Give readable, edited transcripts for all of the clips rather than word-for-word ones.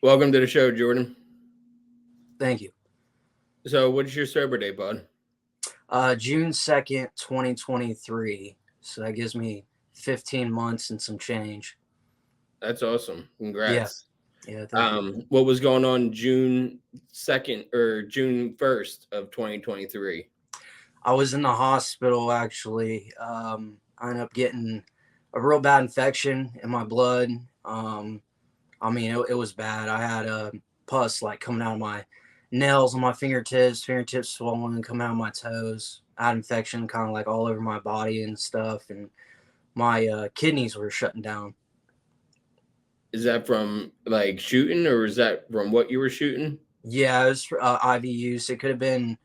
Welcome to the show, Jordan. Thank you. So, what is your sober date, bud? June 2nd, 2023. So that gives me 15 months and some change. That's awesome. Yeah. Congrats. Yeah. Thank you. What was going on June 2nd or June 1st of 2023? I was in the hospital actually. I ended up getting a real bad infection in my blood. It was bad. I had a pus like coming out of my nails on my fingertips swollen, coming out of my toes. I had infection kind of like all over my body and stuff. And my kidneys were shutting down. Is that from like shooting or is that from what you were shooting? Yeah, it was for, IV use. It could have been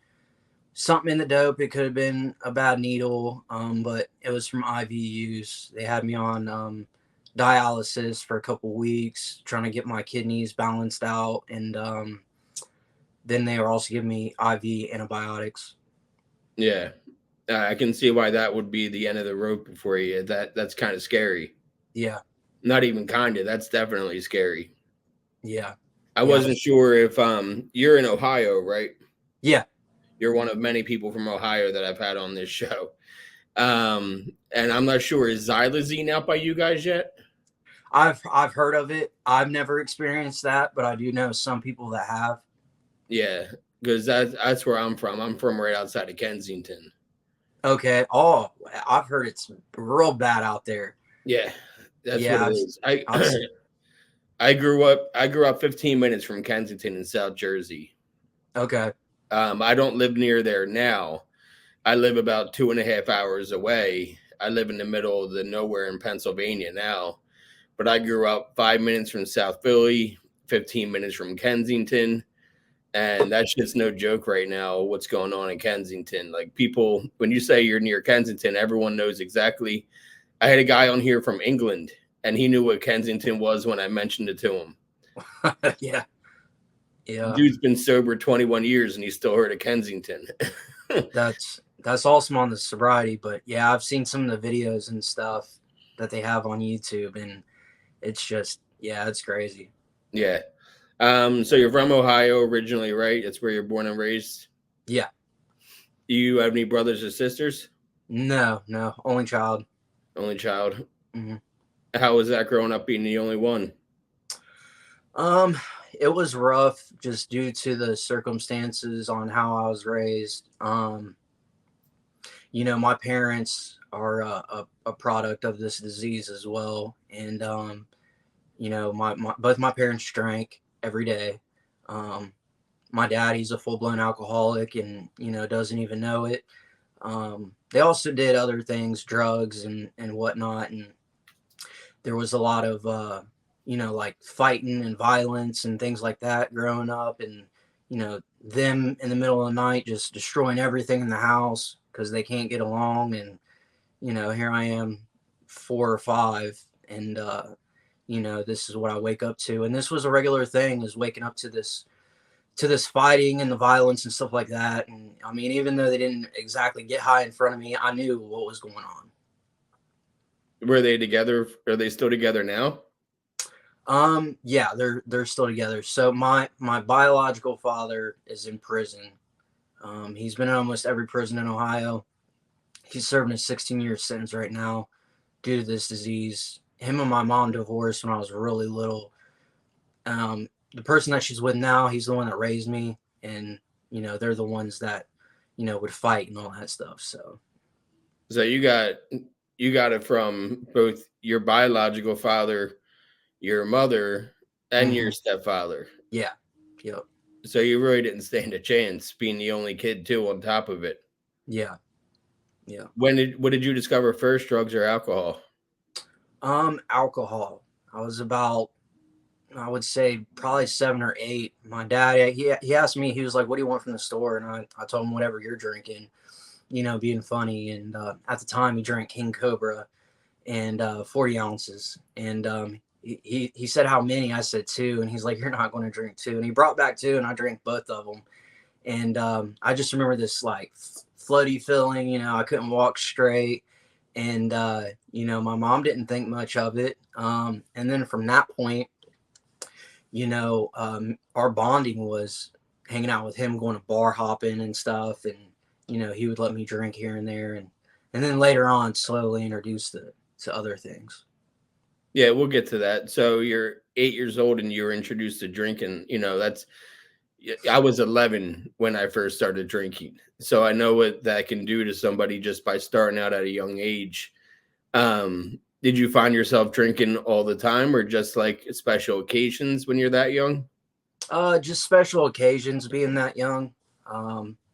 something in the dope. It could have been a bad needle, but it was from IV use. They had me on dialysis for a couple weeks, trying to get my kidneys balanced out, and then they were also giving me IV antibiotics. Yeah. I can see why that would be the end of the rope for you. That's kind of scary. Yeah, Not even kind of. That's definitely scary. yeah, I yeah, wasn't sure if you're in Ohio, right? yeah. You're one of many people from Ohio that I've had on this show. And I'm not sure, is xylazine out by you guys yet? I've heard of it. I've never experienced that, but I do know some people that have. Yeah, because that's where I'm from. I'm from right outside of Kensington. Okay. Oh, I've heard it's real bad out there. Yeah, that's what Yeah, it I've is. I I've I grew up 15 minutes from Kensington in South Jersey. okay. I don't live near there now. I live about 2.5 hours away. I live in the middle of the nowhere in Pennsylvania now, but I grew up 5 minutes from South Philly, 15 minutes from Kensington. And that's just no joke right now. What's going on in Kensington? Like people, when you say you're near Kensington, everyone knows exactly. I had a guy on here from England, and he knew what Kensington was when I mentioned it to him. Yeah, yeah. Dude's been sober 21 years, and he's still heard of Kensington. That's awesome on the sobriety, but yeah, I've seen some of the videos and stuff that they have on YouTube, and it's just yeah, it's crazy. Yeah. So you're from Ohio originally, right? That's where you're born and raised. Yeah, Do you have any brothers or sisters? no, no, only child. Only child. Hmm. How was that growing up being the only one? Um, it was rough just due to the circumstances on how I was raised. My parents are a product of this disease as well, and my both my parents drank every day. Um, my dad, he's a full blown alcoholic, and doesn't even know it. They also did other things, drugs and whatnot, and there was a lot of like fighting and violence and things like that growing up, and them in the middle of the night just destroying everything in the house because they can't get along, and here I am, 4 or 5, and this is what I wake up to, and this was a regular thing, is waking up to this fighting and the violence and stuff like that. And I mean, even though they didn't exactly get high in front of me, I knew what was going on. Were they together? Are they still together now? Yeah, they're still together. So my biological father is in prison. He's been in almost every prison in Ohio. He's serving a 16-year sentence right now due to this disease. Him and my mom divorced when I was really little. The person that she's with now, he's the one that raised me, and they're the ones that would fight and all that stuff. So So you got it from both your biological father, your mother, and your mhm. stepfather. Yeah, yep, So you really didn't stand a chance being the only kid too on top of it. yeah, yeah. What did you discover first, drugs or alcohol? Alcohol. I was about, I would say, probably 7 or 8. My dad, he asked me, he was like, "What do you want from the store?" And I told him, "Whatever you're drinking," being funny. And at the time, he drank King Cobra and 40 ounces. And he said, "How many?" I said 2. And he's like, "You're not going to drink 2." And he brought back 2, and I drank both of them. And I just remember this like floaty feeling. I couldn't walk straight. And my mom didn't think much of it. And then from that point, our bonding was hanging out with him, going to bar hopping and stuff, and he would let me drink here and there, and then later on slowly introduced to other things. Yeah, we'll get to that. So you're 8 years old and you were introduced to drinking. I was 11 when I first started drinking. So I know what that can do to somebody just by starting out at a young age. Did you find yourself drinking all the time or just like special occasions when you're that young? Just special occasions being that young.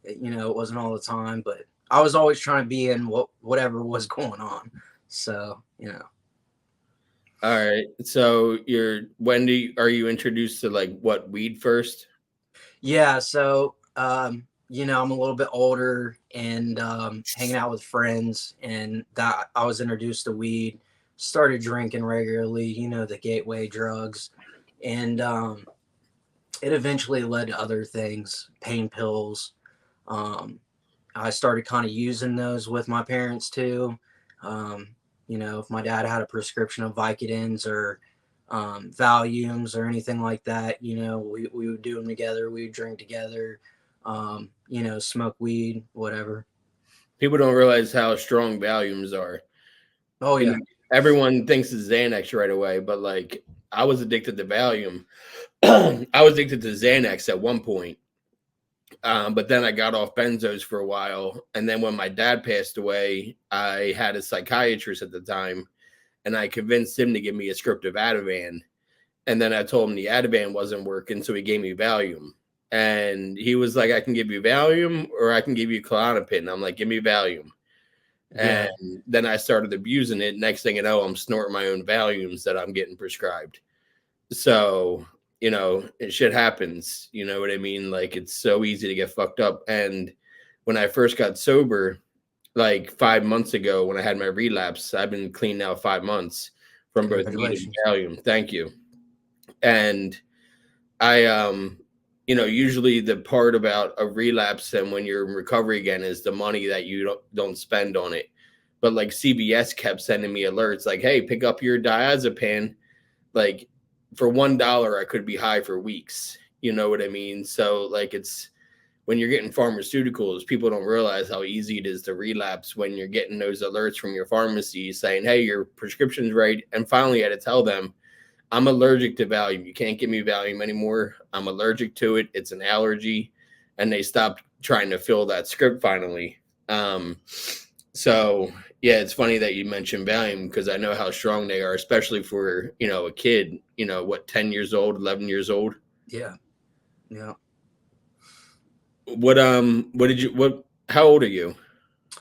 It wasn't all the time, but I was always trying to be in whatever was going on. So, All right. So are you introduced to like what, weed first? yeah. So, I'm a little bit older and hanging out with friends, and that I was introduced to weed, started drinking regularly, the gateway drugs. And it eventually led to other things, pain pills. Um, I started kind of using those with my parents too. Um, if my dad had a prescription of Vicodins or Valiums or anything like that, we would do them together. We would drink together, smoke weed, whatever. People don't realize how strong Valiums are. Oh, You yeah. know, everyone thinks it's Xanax right away, but like I was addicted to Valium. I was addicted to Xanax at one point. But then I got off benzos for a while. And then when my dad passed away, I had a psychiatrist at the time and I convinced him to give me a script of Ativan. And then I told him the Ativan wasn't working. So he gave me Valium. And he was like, I can give you Valium or I can give you Klonopin. And I'm like, give me Valium. Yeah. And then I started abusing it. Next thing you know, I'm snorting my own Valiums that I'm getting prescribed. So, shit happens. You know what I mean? Like, it's so easy to get fucked up. And when I first got sober, like 5 months ago, when I had my relapse, I've been clean now 5 months from both weed and Congratulations. Valium. Thank you. And I, usually the part about a relapse and when you're in recovery again is the money that you don't spend on it. But like CBS kept sending me alerts like, hey, pick up your diazepam. Like for $1, I could be high for weeks. You know what I mean? So like it's when you're getting pharmaceuticals, people don't realize how easy it is to relapse when you're getting those alerts from your pharmacy saying, hey, your prescription's right. And finally, I had to tell them, I'm allergic to Valium. You can't give me Valium anymore. I'm allergic to it. It's an allergy. And they stopped trying to fill that script finally. So yeah, it's funny that you mentioned Valium because I know how strong they are, especially for, a kid, 10 years old, 11 years old. Yeah. Yeah. How old are you?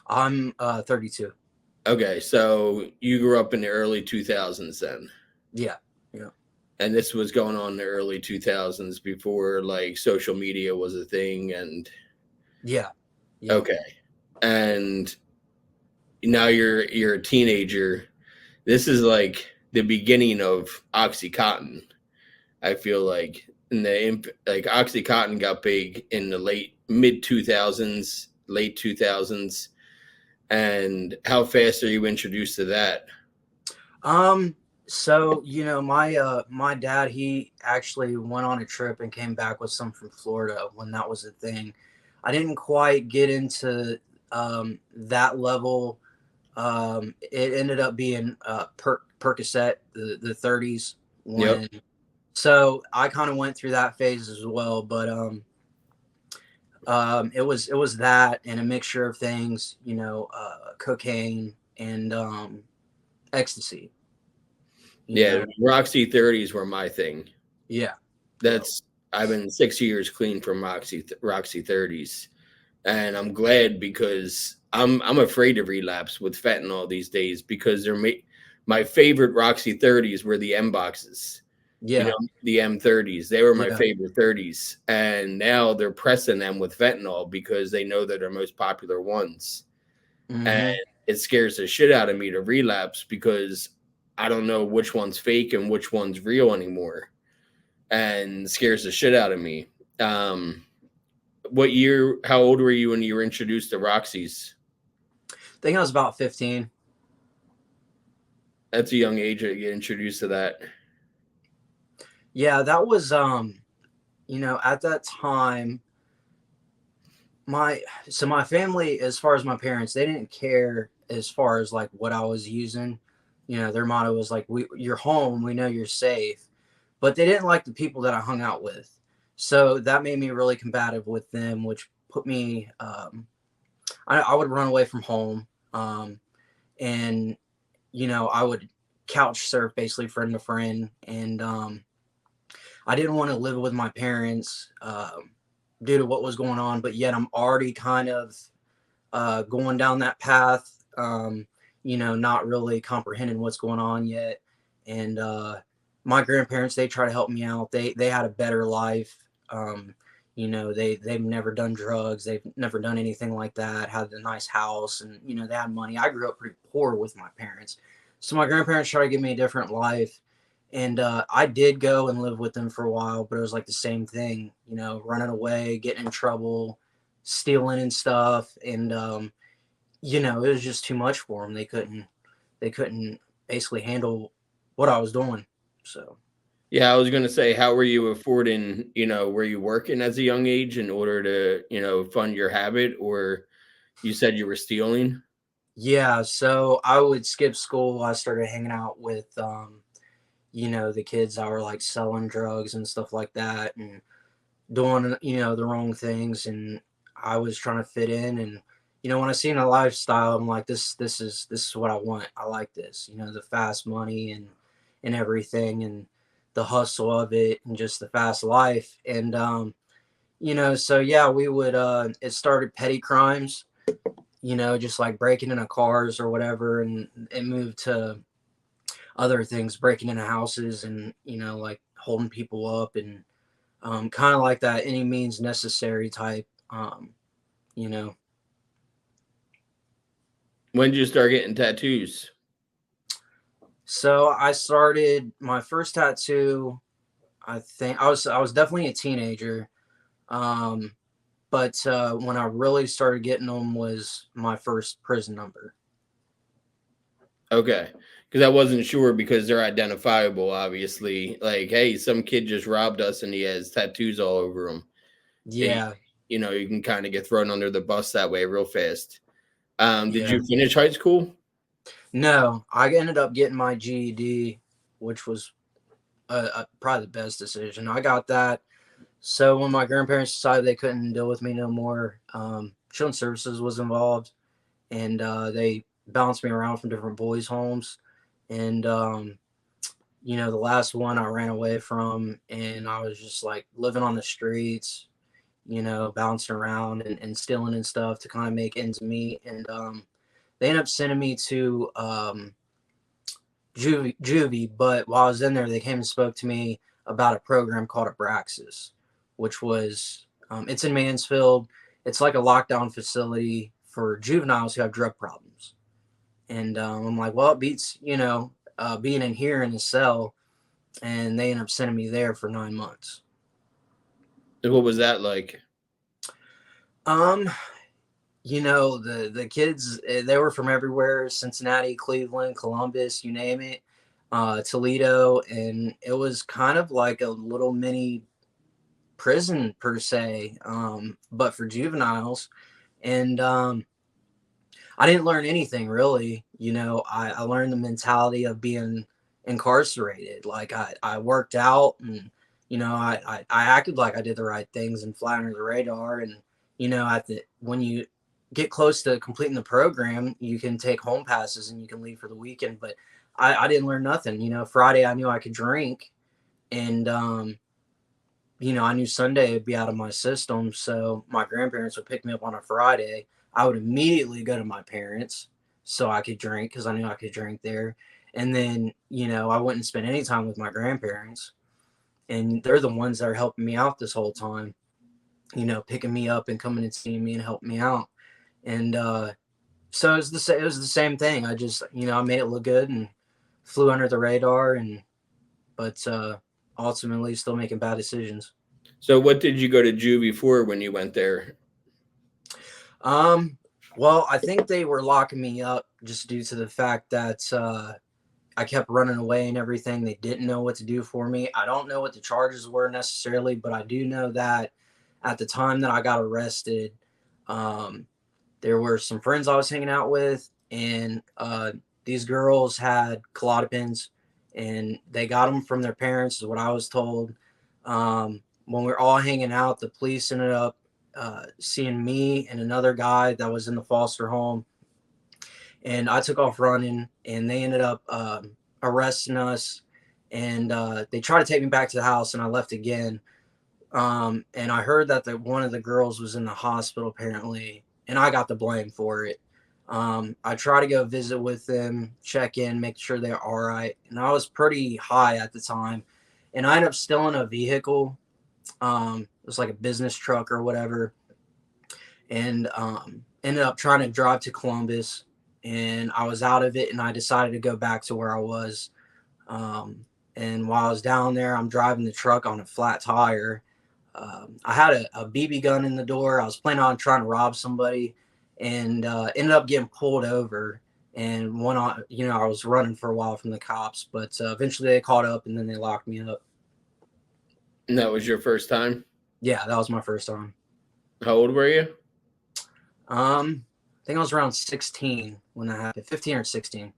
I'm 32. Okay. So you grew up in the early 2000s then. Yeah. Yeah. And this was going on in the early 2000s before like social media was a thing. And Yeah. Yeah. okay. And now you're a teenager. This is like the beginning of Oxycontin. I feel like like Oxycontin got big in the mid 2000s, late 2000s. And how fast are you introduced to that? So my dad, he actually went on a trip and came back with some from Florida when that was a thing. I didn't quite get into that level. It ended up being Percocet, the 30s Yep. when. So I kind of went through that phase as well, but it was that and a mixture of things, cocaine and ecstasy. You Yeah, know, Roxy 30s were my thing. yeah, yeah, That's I've been 6 years clean from Roxy 30s. And I'm glad because I'm afraid to relapse with fentanyl these days because my favorite Roxy 30s were the M boxes. yeah, The M30s. They were my yeah, favorite 30s. And now they're pressing them with fentanyl because they know they're their most popular ones. And mm-hmm. it scares the shit out of me to relapse because I don't know which one's fake and which one's real anymore. And scares the shit out of me. How old were you when you were introduced to Roxy's? I think I was about 15. That's a young age to get introduced to that. Yeah, that was at that time, my family, as far as my parents, they didn't care as far as like what I was using. Their motto was like, you're home, we know you're safe. But they didn't like the people that I hung out with. So that made me really combative with them, which put me I would run away from home. And I would couch surf basically friend to friend. And I didn't want to live with my parents due to what was going on, but yet I'm already kind of going down that path, not really comprehending what's going on yet. And my grandparents, they try to help me out. They had a better life. They've never done drugs. They've never done anything like that. Had a nice house, and they had money. I grew up pretty poor with my parents, so my grandparents tried to give me a different life. And I did go and live with them for a while, but it was like the same thing, running away, getting in trouble, stealing and stuff. And it was just too much for them. They couldn't basically handle what I was doing. So Yeah, I was gonna say, how were you affording, were you working as a young age in order to, fund your habit, or you said you were stealing? yeah, so I would skip school. I started hanging out with the kids that were like selling drugs and stuff like that, and doing the wrong things. And I was trying to fit in. And when I seen a lifestyle, I'm like, this is what I want. I like this, the fast money and everything, and the hustle of it, and just the fast life. And so yeah, we would it started petty crimes, just like breaking into cars or whatever. And it moved to other things, breaking into houses, and like holding people up, and kind of like that any means necessary type. You know. When did you start getting tattoos? So I started my first tattoo. I think I was definitely a teenager. Um, but when I really started getting them was my first prison number. Okay. Because I wasn't sure because they're identifiable, obviously. Like, hey, some kid just robbed us and he has tattoos all over him. And, Yeah, you can kind of get thrown under the bus that way real fast. Did yeah. you finish high school? No, I ended up getting my GED, which was probably the best decision. I got that. So when my grandparents decided they couldn't deal with me no more, children's services was involved, and they bounced me around from different boys' homes. And the last one I ran away from, and I was just like living on the streets, bouncing around and stealing and stuff to kind of make ends meet. And they ended up sending me to juvie, but while I was in there, they came and spoke to me about a program called Abraxas, which was it's in Mansfield. It's like a lockdown facility for juveniles who have drug problems. And I'm like, well, it beats being in here in the cell. And they ended up sending me there for 9 months. What was that like? Um, the kids, they were from everywhere: Cincinnati, Cleveland, Columbus, you name it, Toledo. And it was kind of like a little mini prison per se, but for juveniles. And I didn't learn anything really. I learned the mentality of being incarcerated. Like I worked out, and I acted like I did the right things and fly under the radar. And when you get close to completing the program, you can take home passes and you can leave for the weekend. But I didn't learn nothing. Friday I knew I could drink, and I knew Sunday would be out of my system. So my grandparents would pick me up on a Friday. I would immediately go to my parents so I could drink, because I knew I could drink there. And then, I wouldn't spend any time with my grandparents. And they're the ones that are helping me out this whole time, picking me up and coming and seeing me and helping me out. And so it was the same thing. I just, I made it look good and flew under the radar, but ultimately still making bad decisions. So what did you go to juvie for when you went there? Um, well, I think they were locking me up just due to the fact that I kept running away and everything. They didn't know what to do for me. I don't know what the charges were necessarily, but I do know that at the time that I got arrested, um, there were some friends I was hanging out with, and these girls had Klonopins, and they got them from their parents, is what I was told. When we were all hanging out, the police ended up seeing me and another guy that was in the foster home, and I took off running, and they ended up arresting us, and they tried to take me back to the house, and I left again. And I heard that one of the girls was in the hospital apparently, and I got the blame for it. I tried to go visit with them, check in, make sure they're all right, and I was pretty high at the time, and I ended up stealing a vehicle. It was like a business truck or whatever, and ended up trying to drive to Columbus, and I was out of it, and I decided to go back to where I was. And while I was down there, I'm driving the truck on a flat tire. I had a BB gun in the door. I was planning on trying to rob somebody, and ended up getting pulled over. And went on, I was running for a while from the cops, but eventually they caught up, and then they locked me up. And that was your first time? Yeah, that was my first time. How old were you? I think I was around 16 when that happened, 15 or 16.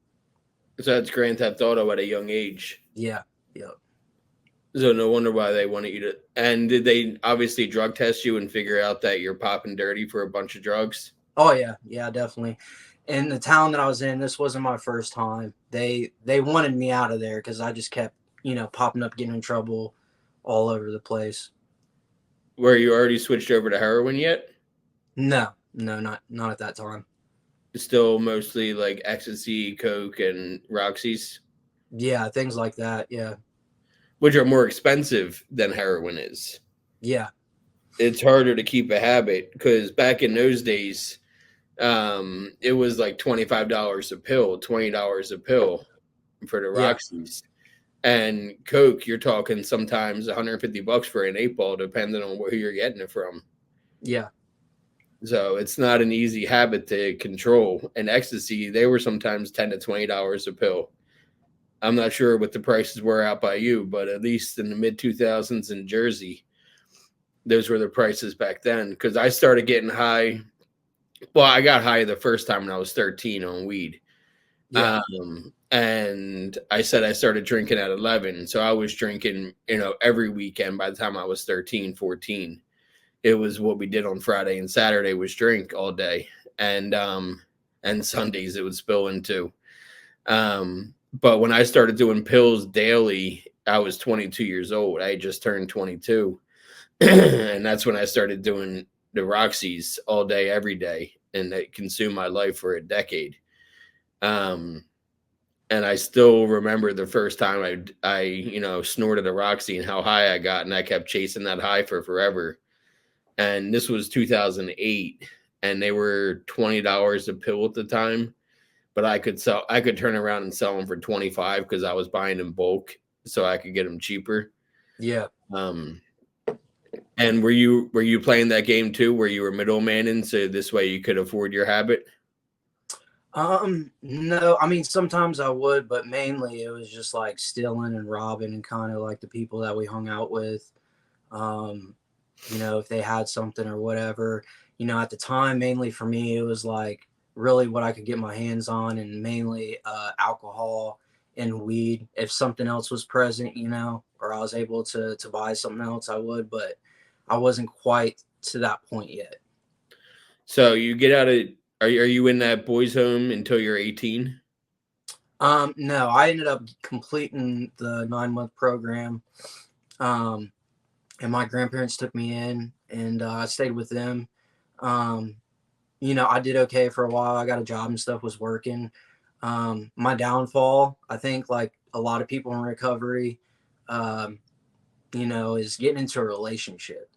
So that's Grand Theft Auto at a young age. Yeah, yep. So no wonder why they wanted you to. And did they obviously drug test you and figure out that you're popping dirty for a bunch of drugs? Oh yeah, definitely. In the town that I was in, this wasn't my first time. They wanted me out of there because I just kept, popping up, getting in trouble all over the place. Were you already switched over to heroin yet? No, not at that time. Still mostly like ecstasy, coke, and Roxy's? Yeah, things like that. Yeah. Which are more expensive than heroin is. Yeah. It's harder to keep a habit because back in those days, it was like $25 a pill, $20 a pill for the Yeah. Roxy's. And coke, you're talking sometimes $150 for an 8 ball, depending on who you're getting it from. Yeah. So it's not an easy habit to control. And ecstasy, they were sometimes $10 to $20 a pill. I'm not sure what the prices were out by you, but at least in the mid 2000s in Jersey, those were the prices back then. Because I started getting high. Well, I got high the first time when I was 13 on weed. Yeah. And I said I started drinking at 11. So I was drinking, every weekend by the time I was 13, 14. It was what we did on Friday and Saturday was drink all day. And Sundays it would spill into. But when I started doing pills daily, I was 22 years old. I had just turned 22. And that's when I started doing the Roxy's all day, every day. And it consumed my life for a decade. And I still remember the first time I snorted a Roxy and how high I got. And I kept chasing that high for forever. And this was 2008. And they were $20 a pill at the time. But I could turn around and sell them for 25 because I was buying in bulk, so I could get them cheaper. Yeah. And were you playing that game too, where you were middlemaning, so this way you could afford your habit? No, I mean sometimes I would, but mainly it was just like stealing and robbing and kind of like the people that we hung out with. If they had something or whatever. At the time, mainly for me, it was like really what I could get my hands on, and mainly alcohol and weed. If something else was present, or I was able to buy something else, I would, but I wasn't quite to that point yet. So you get out of are you in that boys' home until you're 18? No, I ended up completing the 9-month program. And my grandparents took me in, and I stayed with them. I did okay for a while. I got a job and stuff, was working. My downfall, I think, like a lot of people in recovery, is getting into a relationship.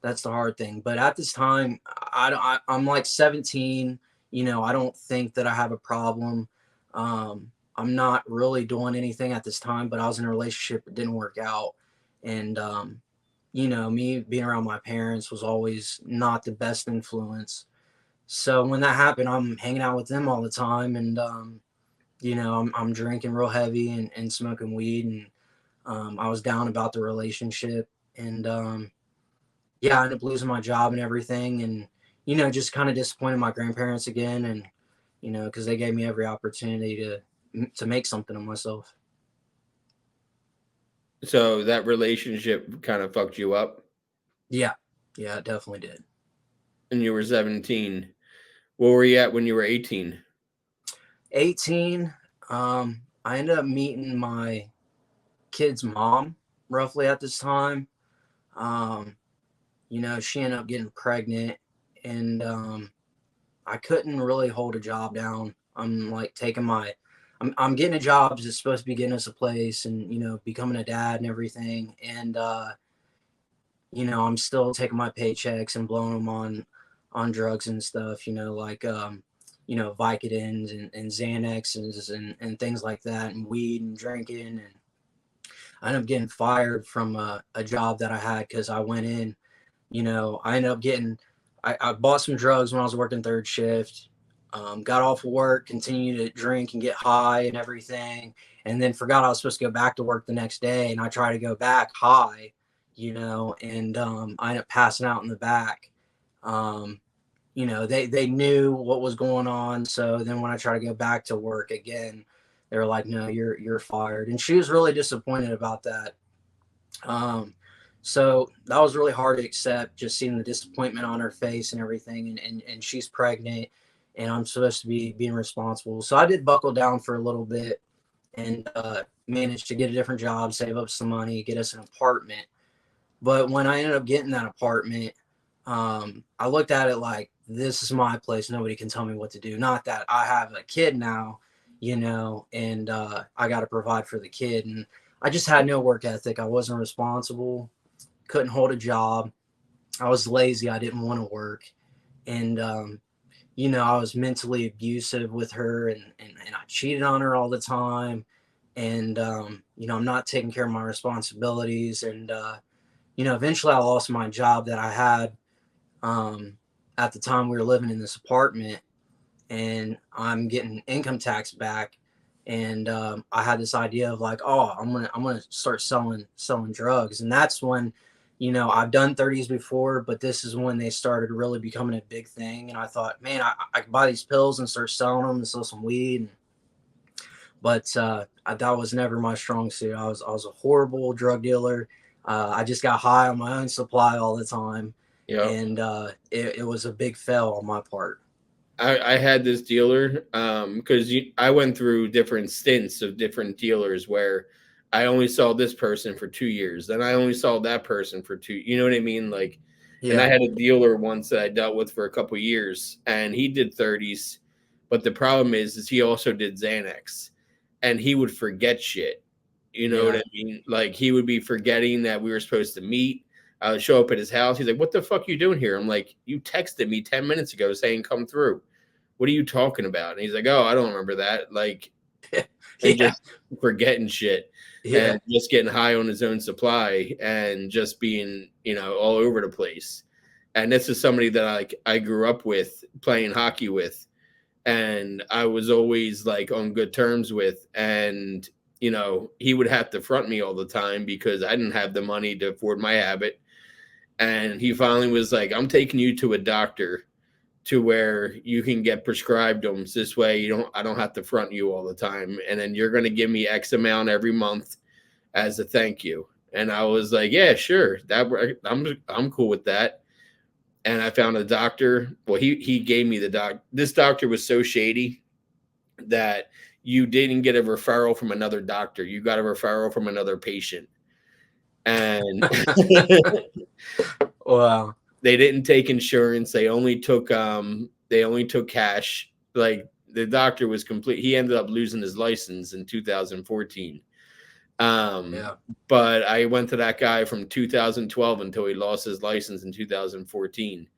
That's the hard thing. But at this time, I'm like 17. I don't think that I have a problem. I'm not really doing anything at this time, but I was in a relationship that didn't work out. And, me being around my parents was always not the best influence. So when that happened, I'm hanging out with them all the time. And, I'm drinking real heavy and smoking weed, and I was down about the relationship, and yeah, I ended up losing my job and everything, and just kind of disappointed my grandparents again, and because they gave me every opportunity to make something of myself. So that relationship kind of fucked you up, Yeah, yeah, it definitely did. and you were 17. Where were you at when you were 18? 18, I ended up meeting my kid's mom roughly at this time. Um, she ended up getting pregnant, and I couldn't really hold a job down. I'm like taking my, I'm getting a job that's supposed to be getting us a place, and becoming a dad and everything, and I'm still taking my paychecks and blowing them on drugs and stuff. Like Vicodins and Xanax and things like that, and weed and drinking, and I ended up getting fired from a job that I had because I went in. I ended up getting, I bought some drugs when I was working third shift, got off of work, continued to drink and get high and everything, and then forgot I was supposed to go back to work the next day. And I tried to go back high, and I ended up passing out in the back. Um, they knew what was going on. So then when I tried to go back to work again, they were like, no, you're fired. And she was really disappointed about that. Um, so that was really hard to accept, just seeing the disappointment on her face and everything. And she's pregnant, and I'm supposed to be being responsible. So I did buckle down for a little bit, and managed to get a different job, save up some money, get us an apartment. But when I ended up getting that apartment, I looked at it like, this is my place. Nobody can tell me what to do. Not that I have a kid now, and I got to provide for the kid. And I just had no work ethic. I wasn't responsible, couldn't hold a job. I was lazy. I didn't want to work. And, I was mentally abusive with her, and I cheated on her all the time. And, I'm not taking care of my responsibilities. And, eventually I lost my job that I had at the time we were living in this apartment, and I'm getting income tax back. And I had this idea of like, oh, I'm gonna start selling drugs, and that's when, I've done 30s before, but this is when they started really becoming a big thing. And I thought, man, I could buy these pills and start selling them and sell some weed. But that was never my strong suit. I was a horrible drug dealer. I just got high on my own supply all the time, Yep. and it was a big fail on my part. I had this dealer because I went through different stints of different dealers where I only saw this person for 2 years, then I only saw that person for two. You know what I mean? Like, and I Yeah, had a dealer once that I dealt with for a couple years, and he did 30s, but the problem is he also did Xanax, and he would forget shit. You know what yeah, I mean? Like he would be forgetting that we were supposed to meet. I would show up at his house. He's like, "What the fuck you doing here?" I'm like, "You texted me 10 minutes ago saying come through. What are you talking about?" And he's like, "Oh, I don't remember that." Like, and yeah, just forgetting shit yeah, and just getting high on his own supply and just being, all over the place. And this is somebody that I grew up with playing hockey with, and I was always like on good terms with. And, he would have to front me all the time because I didn't have the money to afford my habit. And he finally was like, "I'm taking you to a doctor to where you can get prescribed them. This way I don't have to front you all the time. And then you're going to give me X amount every month as a thank you." And I was like, "Yeah, sure. I'm cool with that." And I found a doctor. Well, he gave me the doc. This doctor was so shady that you didn't get a referral from another doctor. You got a referral from another patient. And wow, they didn't take insurance. They only took cash. Like the doctor was complete. He ended up losing his license in 2014. Um, yeah, but I went to that guy from 2012 until he lost his license in 2014.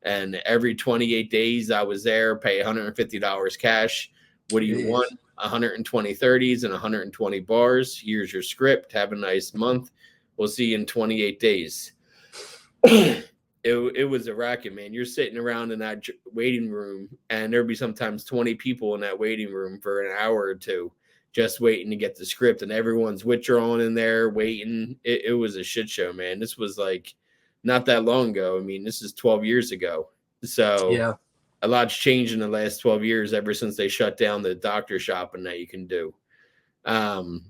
And every 28 days I was there, pay $150 cash. What do you want? jeez, 120 30s and 120 bars. Here's your script. Have a nice month. We'll see you in 28 days. it was a racket, man. You're sitting around in that waiting room, and there'd be sometimes 20 people in that waiting room for an hour or two, just waiting to get the script, and everyone's withdrawing in there waiting. It was a shit show, man. This was like not that long ago. I mean, this is 12 years ago. So Yeah. a lot's changed in the last 12 years ever since they shut down the doctor shopping that you can do. Um,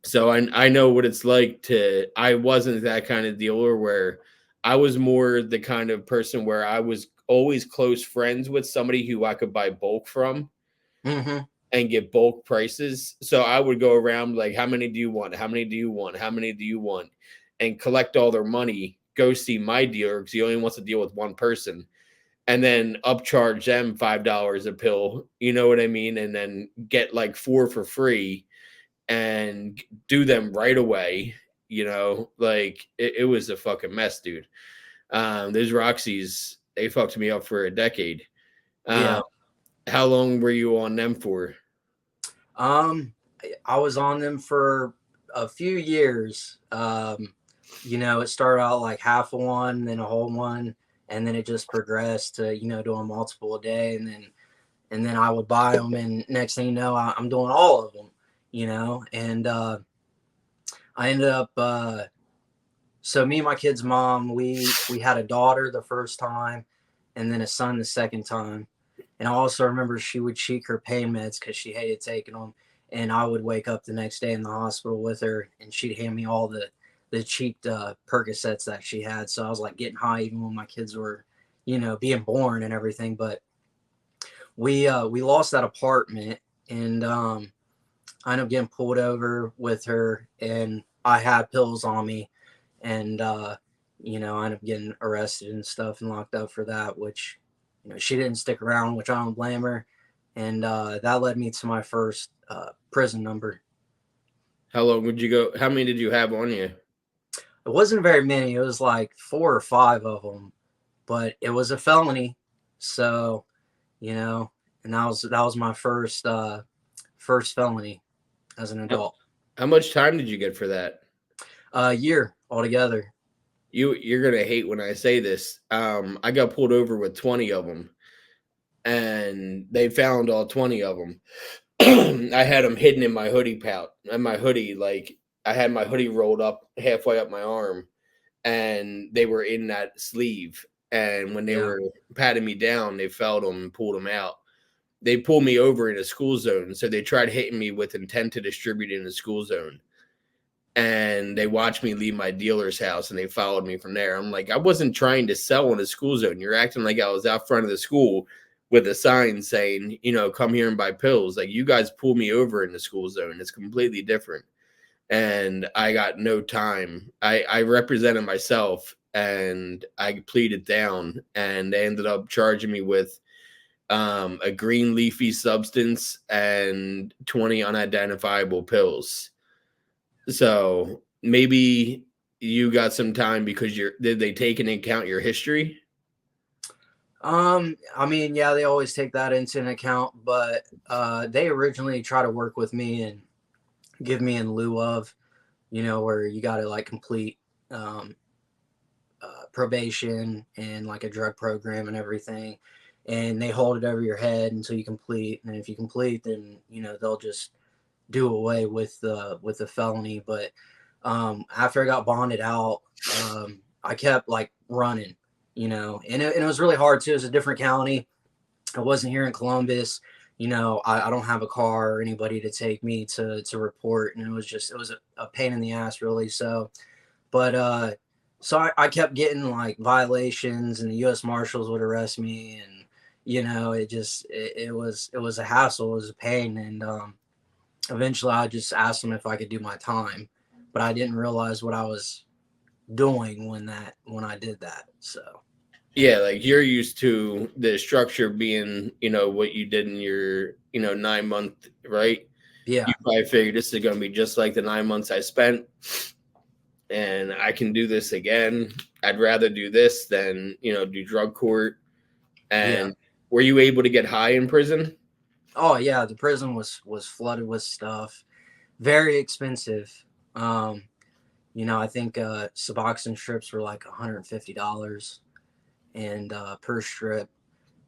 so I know what it's like to. I wasn't that kind of dealer where I was more the kind of person where I was always close friends with somebody who I could buy bulk from Mm-hmm. and get bulk prices. So I would go around like, how many do you want? How many do you want? How many do you want? And collect all their money. Go see my dealer because he only wants to deal with one person, and then upcharge them $5 a pill. You know what I mean? And then get like 4 for free and do them right away. You know, like it was a fucking mess, dude. Those Roxy's, they fucked me up for a decade. Yeah. Um, how long were you on them for? Um, I was on them for a few years. It started out like half of one, then a whole one, and then it just progressed to, doing multiple a day, and then I would buy them, and next thing you know, I'm doing all of them, and I ended up. So me and my kid's mom, we had a daughter the first time, and then a son the second time. And I also remember she would cheek her pain meds because she hated taking them. And I would wake up the next day in the hospital with her, and she'd hand me all the cheaped Percocets that she had. So I was like getting high even when my kids were, being born and everything. But we lost that apartment, and I ended up getting pulled over with her, and I had pills on me, and I ended up getting arrested and stuff and locked up for that, which she didn't stick around, which I don't blame her, and that led me to my first prison number. How long would you go? How many did you have on you? It wasn't very many. It was like 4 or 5 of them, but it was a felony, so and that was my first felony as an How, adult. how much time did you get for that? A year altogether. You're gonna hate when I say this. I got pulled over with 20 of them, and they found all 20 of them. I had them hidden in my hoodie pouch, and my hoodie, like I had my hoodie rolled up halfway up my arm, and they were in that sleeve. And when they Yeah. were patting me down, they felt them and pulled them out. They pulled me over in a school zone, so they tried hitting me with intent to distribute in a school zone. And they watched me leave my dealer's house, and they followed me from there. I'm like, I wasn't trying to sell in a school zone. You're acting like I was out front of the school with a sign saying, come here and buy pills. Like, you guys pulled me over in the school zone. It's completely different. And I got no time. I represented myself, and I pleaded down, and they ended up charging me with a green leafy substance and 20 unidentifiable pills. So maybe you got some time because did they take into account your history? I mean, yeah, they always take that into an account, but they originally try to work with me and give me in lieu of, where you got to like complete um, probation and like a drug program and everything, and they hold it over your head until you complete. And if you complete, then they'll just do away with the felony. But after I got bonded out, I kept like running, and it was really hard too. It's a different county. I wasn't here in Columbus. I don't have a car or anybody to take me to report, and it was a pain in the ass, really. But I kept getting like violations, and the U.S. Marshals would arrest me, and it was a hassle, it was a pain, and eventually I just asked them if I could do my time, but I didn't realize what I was doing when I did that. So Yeah, like you're used to the structure being, what you did in your, 9 month, right? You yeah, probably figured this is going to be just like the 9 months I spent, and I can do this again. I'd rather do this than, do drug court. yeah. And were you able to get high in prison? Oh yeah, the prison was flooded with stuff, very expensive. I think Suboxone strips were like $150. and per strip,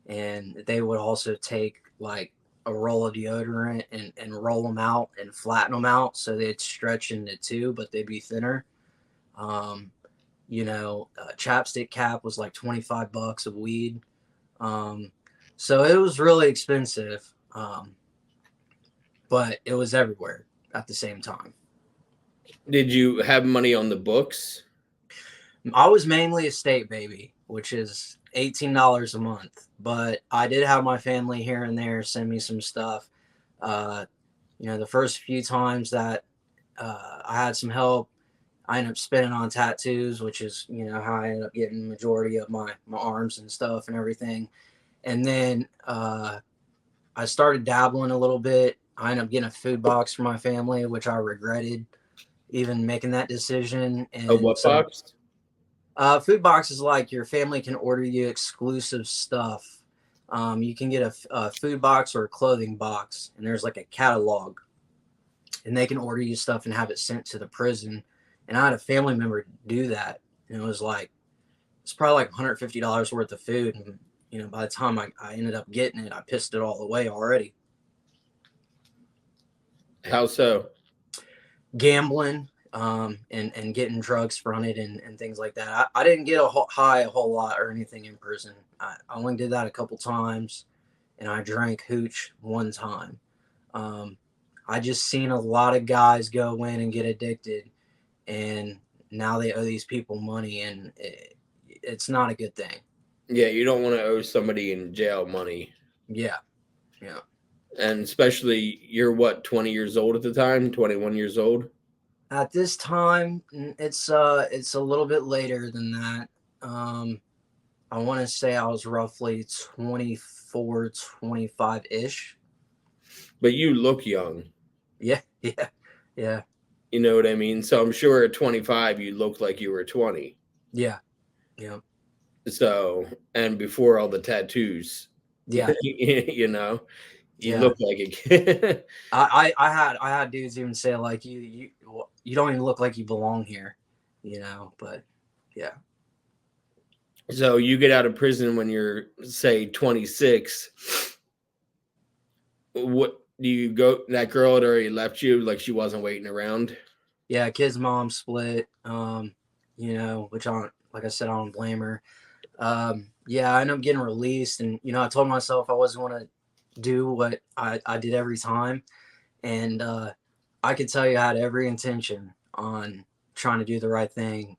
and they would also take like a roll of deodorant and roll them out and flatten them out so they'd stretch into two, but they'd be thinner. Um, chapstick cap was like $25 of weed. Um, so it was really expensive, but it was everywhere at the same time. Did you have money on the books? I was mainly a state baby, which is $18 a month, but I did have my family here and there send me some stuff. Uh, the first few times that I had some help, I ended up spending on tattoos, which is how I ended up getting the majority of my arms and stuff and everything. And then I started dabbling a little bit. I ended up getting a food box for my family, which I regretted even making that decision. A And what so box? food box is like your family can order you exclusive stuff. You can get a food box or a clothing box, and there's like a catalog, and they can order you stuff and have it sent to the prison. And I had a family member do that, and it's probably like $150 worth of food. And by the time I ended up getting it, I pissed it all away already. How so? Gambling, and getting drugs from it and things like that. I didn't get high a whole lot or anything in prison. I only did that a couple times, and I drank hooch one time. Um, I just seen a lot of guys go in and get addicted, and now they owe these people money, and it's not a good thing. Yeah, you don't want to owe somebody in jail money. Yeah, yeah. And especially you're what, 20 years old at the time, 21 years old? At this time, it's a little bit later than that. Um, I want to say I was roughly 24, 25 ish. But you look young. Yeah, yeah, yeah, You know what I mean? So I'm sure at 25 you looked like you were 20. yeah, yeah, So, and before all the tattoos, yeah, you know, you yeah. look like a kid. I had dudes even say like you don't even look like you belong here, But yeah, So you get out of prison when you're say 26. What do you go? That girl had already left you, like she wasn't waiting around. yeah. Kid's mom split. Which I don't, like I said, I don't blame her. Yeah, I ended up getting released, and I told myself I wasn't going to do what I did every time, and I could tell you I had every intention on trying to do the right thing.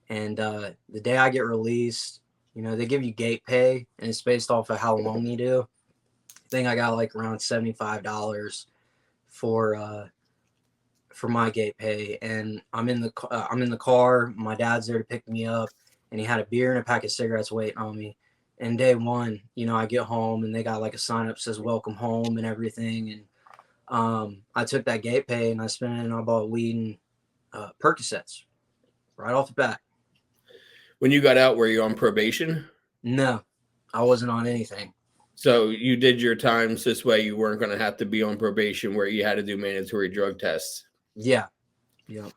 And the day I get released, they give you gate pay, and it's based off of how long you do. I think I got like around $75 for for my gate pay, and I'm in the car. My dad's there to pick me up, and he had a beer and a pack of cigarettes waiting on me. And day one, I get home and they got like a sign up says "Welcome home" and everything. And I took that gate pay and I spent it and I bought weed and Percocets right off the bat. When you got out, were you on probation? No, I wasn't on anything. So you did your times this way. You weren't going to have to be on probation where you had to do mandatory drug tests. Yeah, yeah,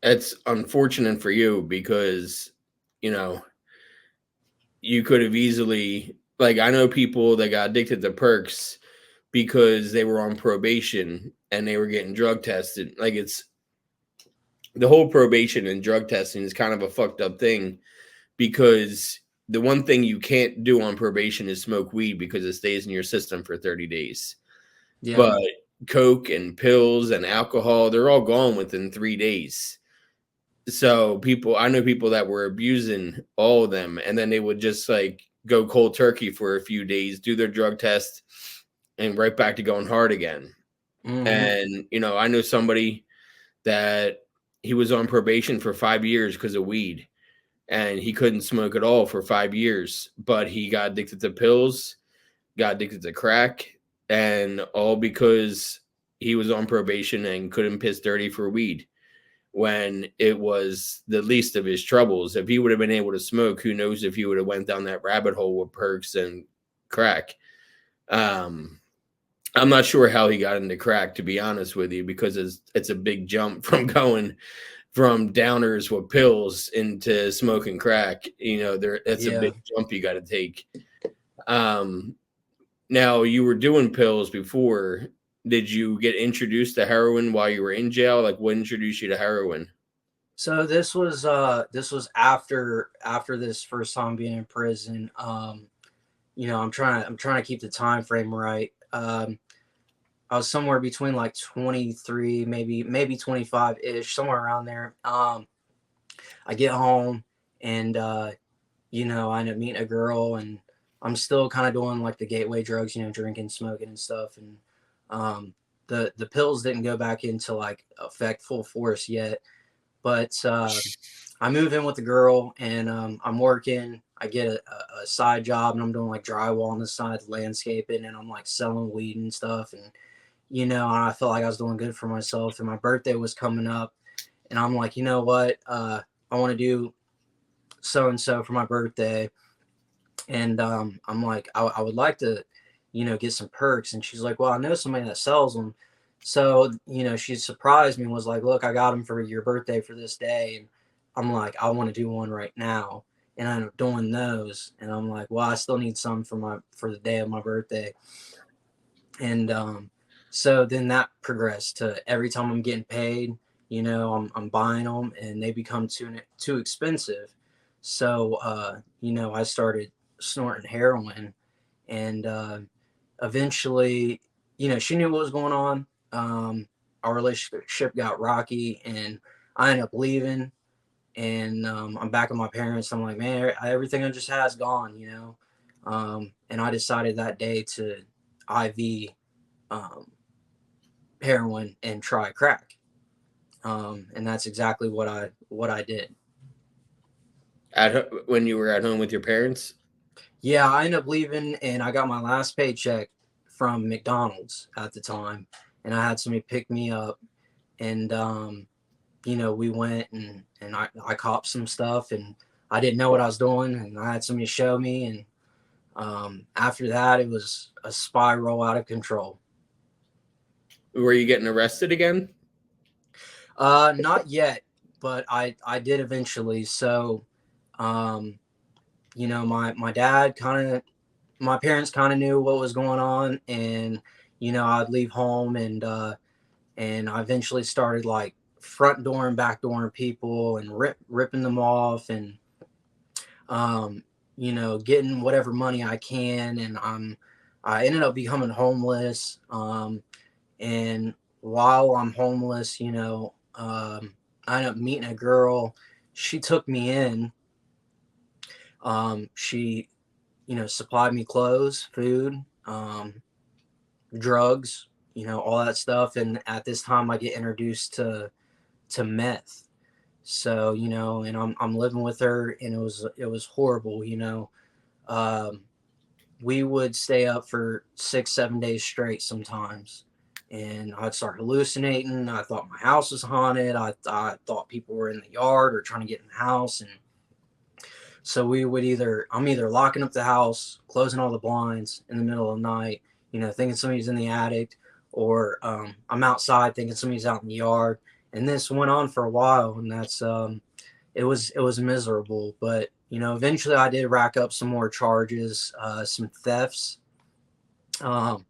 It's unfortunate for you because, you know, you could have easily, like, I know people that got addicted to perks because they were on probation and they were getting drug tested. Like, it's the whole probation and drug testing is kind of a fucked up thing because the one thing you can't do on probation is smoke weed because it stays in your system for 30 days. yeah, But coke and pills and alcohol, they're all gone within 3 days. So I know people that were abusing all of them, and then they would just like go cold turkey for a few days, do their drug test, and right back to going hard again. mm-hmm. And I know somebody that he was on probation for 5 years because of weed, and he couldn't smoke at all for 5 years, but he got addicted to pills, got addicted to crack, and all because he was on probation and couldn't piss dirty for weed when it was the least of his troubles. If he would have been able to smoke, who knows if he would have went down that rabbit hole with perks and crack. I'm not sure how he got into crack, to be honest with you, because it's a big jump from going from downers with pills into smoking crack. That's a Yeah. big jump you got to take. Now, you were doing pills before. Did you get introduced to heroin while you were in jail? Like, what introduced you to heroin? So this was after this first time being in prison. I'm trying to keep the time frame right. I was somewhere between like 23, maybe 25 ish, somewhere around there. I get home and I end up meeting a girl, and I'm still kind of doing like the gateway drugs, drinking, smoking, and stuff. And the pills didn't go back into like effect full force yet, but I move in with the girl, and I'm working. I get a side job, and I'm doing like drywall on the side, landscaping, and I'm like selling weed and stuff. And I felt like I was doing good for myself. And my birthday was coming up, and I'm like, you know what? I want to do so and so for my birthday, and I'm like, I would like to, get some perks. And she's like, well, I know somebody that sells them. So she surprised me and was like, look, I got them for your birthday for this day. And I'm like, I want to do one right now. And I end up doing those, and I'm like, well, I still need some for the day of my birthday. And so then that progressed to every time I'm getting paid, I'm buying them, and they become too expensive. So I started snorting heroin, and eventually, she knew what was going on. Our relationship got rocky, and I ended up leaving, and I'm back with my parents. I'm like, man, everything I just had is gone, and I decided that day to IV um, heroin and try crack, and that's exactly what I did. When you were at home with your parents? Yeah, I ended up leaving, and I got my last paycheck from McDonald's at the time, and I had somebody pick me up, and we went, and I copped some stuff, and I didn't know what I was doing, and I had somebody show me, and after that, it was a spiral out of control. Were you getting arrested again? Not yet, but I did eventually. So, um, my parents kind of knew what was going on, and I'd leave home, and I eventually started like front door and back door people, and ripping them off, and um, getting whatever money I can, and I ended up becoming homeless. And while I'm homeless, I ended up meeting a girl. She took me in. She, supplied me clothes, food, drugs, all that stuff. And at this time, I get introduced to meth. So, and I'm living with her, and it was horrible. Um, we would stay up for 6, 7 days straight sometimes. And I'd start hallucinating. I thought my house was haunted. I thought people were in the yard or trying to get in the house. And so I'm either locking up the house, closing all the blinds in the middle of the night, thinking somebody's in the attic, or I'm outside thinking somebody's out in the yard. And this went on for a while, and it was miserable. But eventually I did rack up some more charges, some thefts. Um,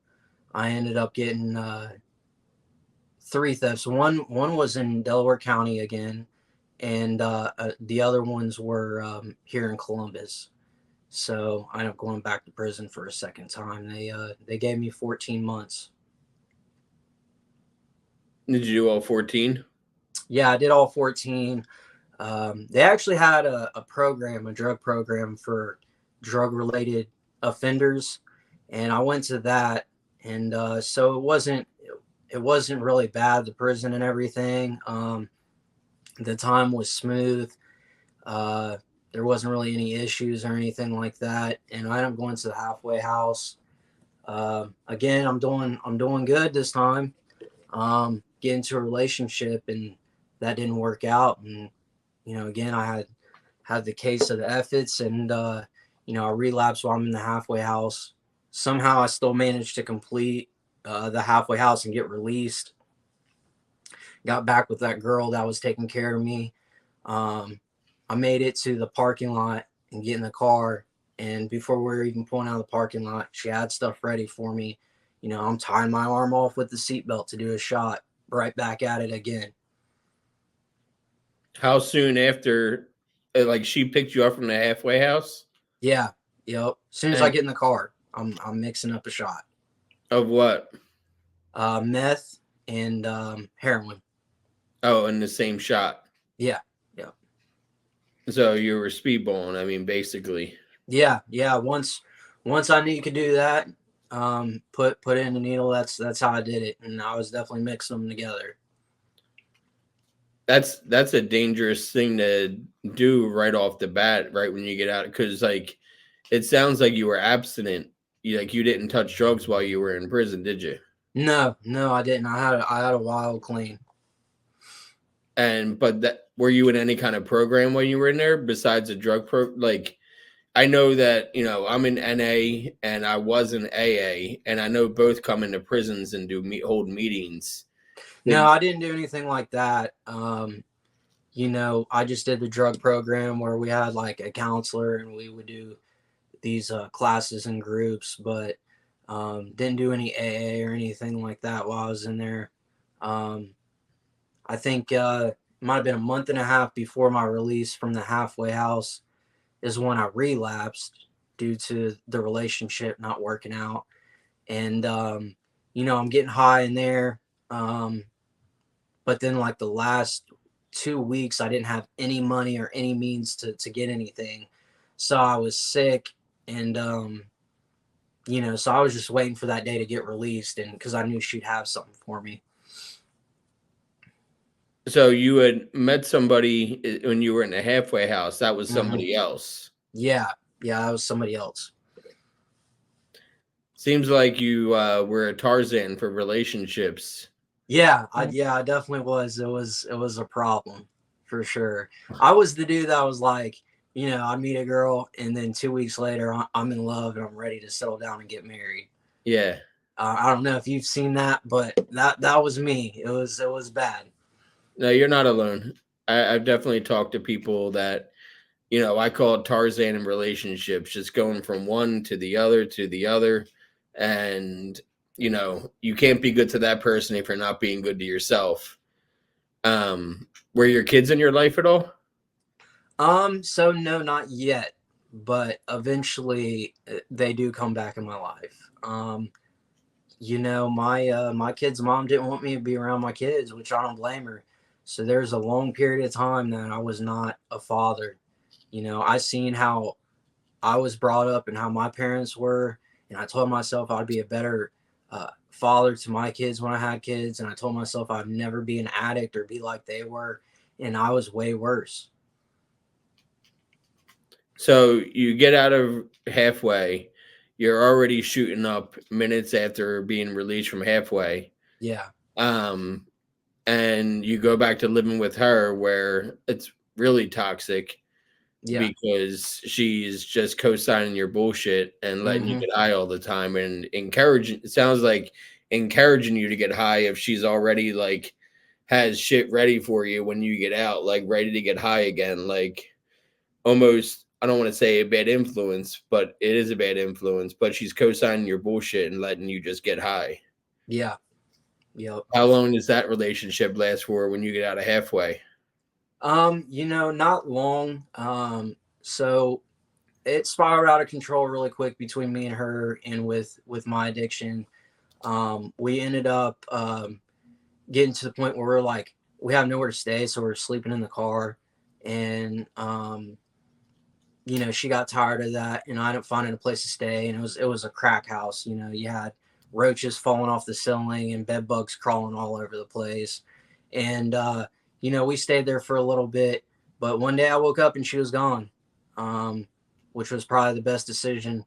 I ended up getting 3 thefts. One was in Delaware County again, and the other ones were here in Columbus. So I ended up going back to prison for a second time. They gave me 14 months. Did you do all 14? Yeah, I did all 14. They actually had a drug program for drug related offenders, and I went to that, and so it wasn't really bad, the prison and everything. The time was smooth. Uh, there wasn't really any issues or anything like that, and I ended up going to the halfway house. Again, I'm doing good this time. Get into a relationship, and that didn't work out, and again, I had the case of the efforts, and I relapsed while I'm in the halfway house. Somehow, I still managed to complete the halfway house and get released. got back with that girl that was taking care of me. Um, I made it to the parking lot and get in the car. And before we were even pulling out of the parking lot, she had stuff ready for me. You know, I'm tying my arm off with the seatbelt to do a shot, right back at it again. How soon after, like, she picked you up from the halfway house? Yeah, yep. As soon as I And get in the car, I'm mixing up a shot. of what? Meth and heroin. Oh, in the same shot. Yeah, yeah, So you were speedballing, I mean, basically. yeah. Once I knew you could do that, put in the needle. That's how I did it, and I was definitely mixing them together. That's a dangerous thing to do right off the bat, right when you get out, because like it sounds like you were abstinent. You didn't touch drugs while you were in prison, did you? No, no, I didn't. I had a wild clean. And but that were you in any kind of program when you were in there besides a drug like I know that, I'm in NA and I was in AA, and I know both come into prisons and hold meetings. No, Did I didn't do anything like that. You know, I just did the drug program where we had like a counselor and we would do these classes and groups, but didn't do any AA or anything like that while I was in there. Um, I think might have been a month and a half before my release from the halfway house is when I relapsed due to the relationship not working out. And, you know, I'm getting high in there. Um, but then, like, the last 2 weeks, I didn't have any money or any means to get anything. So I was sick. And, you know, so I was just waiting for that day to get released. And because I knew she'd have something for me. so you had met somebody when you were in the halfway house. That was Hmm. somebody else. Yeah. Yeah. That was somebody else. Seems like you were a Tarzan for relationships. Yeah, I definitely was. It was a problem for sure. I was the dude that was like, you know, I'd meet a girl and then 2 weeks later I'm in love and I'm ready to settle down and get married. Yeah. I don't know if you've seen that, but that was me. It was bad. No, you're not alone. I've definitely talked to people that, I call it Tarzan in relationships, just going from one to the other to the other. And, you can't be good to that person if you're not being good to yourself. Were your kids in your life at all? So no, not yet, but eventually they do come back in my life. You know, my kid's mom didn't want me to be around my kids, which I don't blame her. So there's a long period of time that I was not a father. You know, I seen how I was brought up and how my parents were, and I told myself I'd be a better father to my kids when I had kids, and I told myself I'd never be an addict or be like they were, and I was way worse. So you get out of halfway, you're already shooting up minutes after being released from halfway. Yeah, Um, and you go back to living with her where it's really toxic yeah, because she's just co-signing your bullshit and letting you mm-hmm. get high all the time and encouraging, it sounds like encouraging you to get high if she's already like has shit ready for you when you get out, like ready to get high again, like almost, I don't want to say a bad influence, but it is a bad influence, but she's co-signing your bullshit and letting you just get high. Yeah, yep. How long does that relationship last for when you get out of halfway? You know, not long. So it spiraled out of control really quick between me and her, and with my addiction. We ended up getting to the point where we're like, we have nowhere to stay, so we're sleeping in the car, and you know, she got tired of that, and I ended up finding a place to stay, and it was a crack house. You know, you had roaches falling off the ceiling and bed bugs crawling all over the place, and you know, we stayed there for a little bit, but one day I woke up and she was gone, um, which was probably the best decision,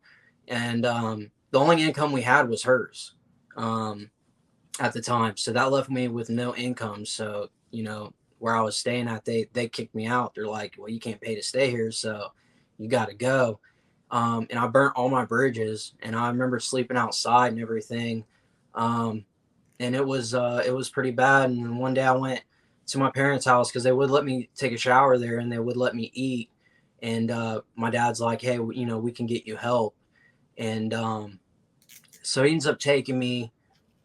and the only income we had was hers. Um, at the time. So that left me with no income. So, you know, where I was staying at, they kicked me out. They're like, well, you can't pay to stay here, so you got to go. And I burnt all my bridges, and I remember sleeping outside and everything. Um, and it was pretty bad. And then one day I went to my parents' house because they would let me take a shower there and they would let me eat. And my dad's like, hey, you know, we can get you help. And so he ends up taking me.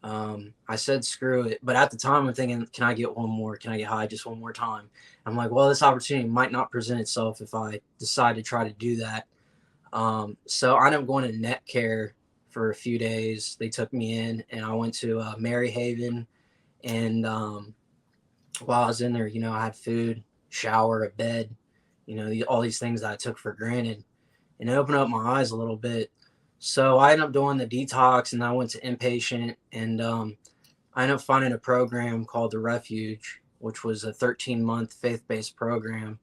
I said screw it, but at the time I'm thinking, can I get one more? Can I get high just one more time? I'm like, well, this opportunity might not present itself if I decide to try to do that. So I ended up going to net care for a few days. They took me in, and I went to Mary Haven. And while I was in there, you know, I had food, shower, a bed, you know, all these things that I took for granted, and it opened up my eyes a little bit. So I ended up doing the detox, and I went to inpatient, and I ended up finding a program called the Refuge, which was a 13-month faith-based program.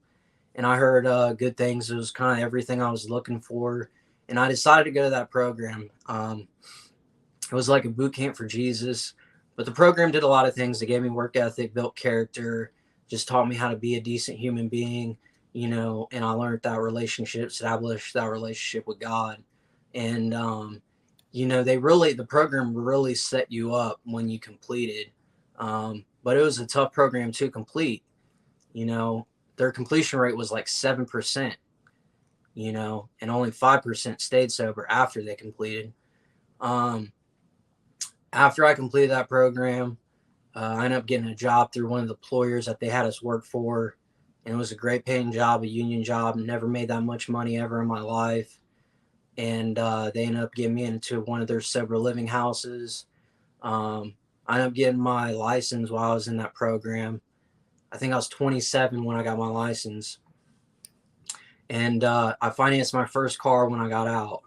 And I heard good things. It was kind of everything I was looking for, and I decided to go to that program. It was like a boot camp for Jesus, but the program did a lot of things. It gave me work ethic, built character, just taught me how to be a decent human being, you know. And I learned that relationship, established that relationship with God. And you know, the program really set you up when you completed. But it was a tough program to complete. You know, their completion rate was like 7%, you know, and only 5% stayed sober after they completed. Um, After I completed that program, I ended up getting a job through one of the employers that they had us work for. And it was a great paying job, a union job. Never made that much money ever in my life. And they ended up getting me into one of their sober living houses. I ended up getting my license while I was in that program. I think I was 27 when I got my license. And I financed my first car when I got out.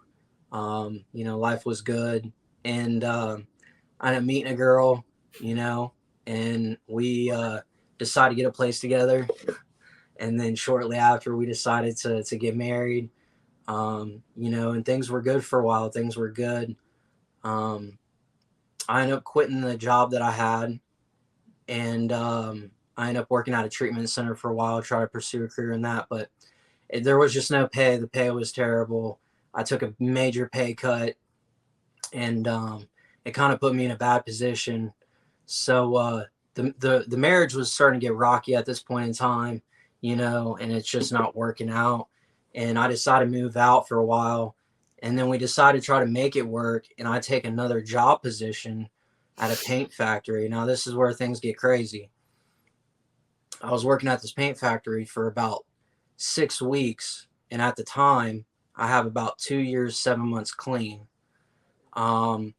You know, life was good. And I ended up meeting a girl, you know, and we decided to get a place together. And then shortly after, we decided to get married. You know, and things were good for a while. Things were good. Um, I ended up quitting the job that I had, and I ended up working at a treatment center for a while, try to pursue a career in that. But there was just no pay. The pay was terrible. I took a major pay cut, and it kind of put me in a bad position. So the marriage was starting to get rocky at this point in time, you know, and it's just not working out. And I decided to move out for a while, and then we decided to try to make it work. And I take another job position at a paint factory. Now this is where things get crazy. I was working at this paint factory for about 6 weeks, and at the time, I have about 2 years, 7 months clean. Um,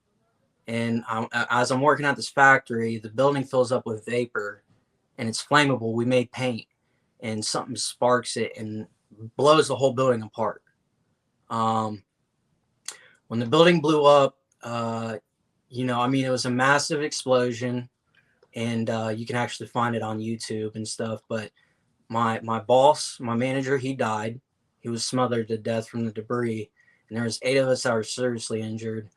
and as I'm working at this factory, the building fills up with vapor, and it's flammable. We made paint, and something sparks it and blows the whole building apart. Um, when the building blew up, you know, I mean, it was a massive explosion, and you can actually find it on YouTube and stuff. But my boss, my manager, he died. He was smothered to death from the debris, and there was 8 of us that were seriously injured.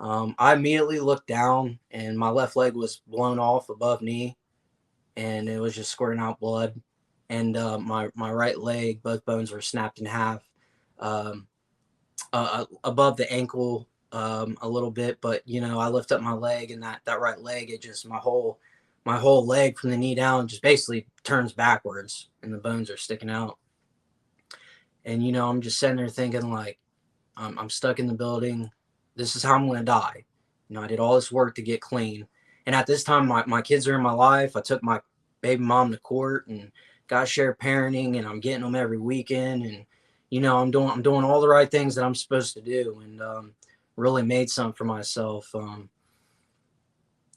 I immediately looked down, and my left leg was blown off above knee, and it was just squirting out blood. And my right leg, both bones were snapped in half, um, above the ankle a little bit. But you know, I lift up my leg, and that right leg, it just my whole leg from the knee down just basically turns backwards, and the bones are sticking out. And you know, I'm just sitting there thinking like, I'm stuck in the building. This is how I'm going to die. You know, I did all this work to get clean. And at this time, my kids are in my life. I took my baby mom to court and got shared parenting, and I'm getting them every weekend. And, you know, I'm doing all the right things that I'm supposed to do, and really made something for myself,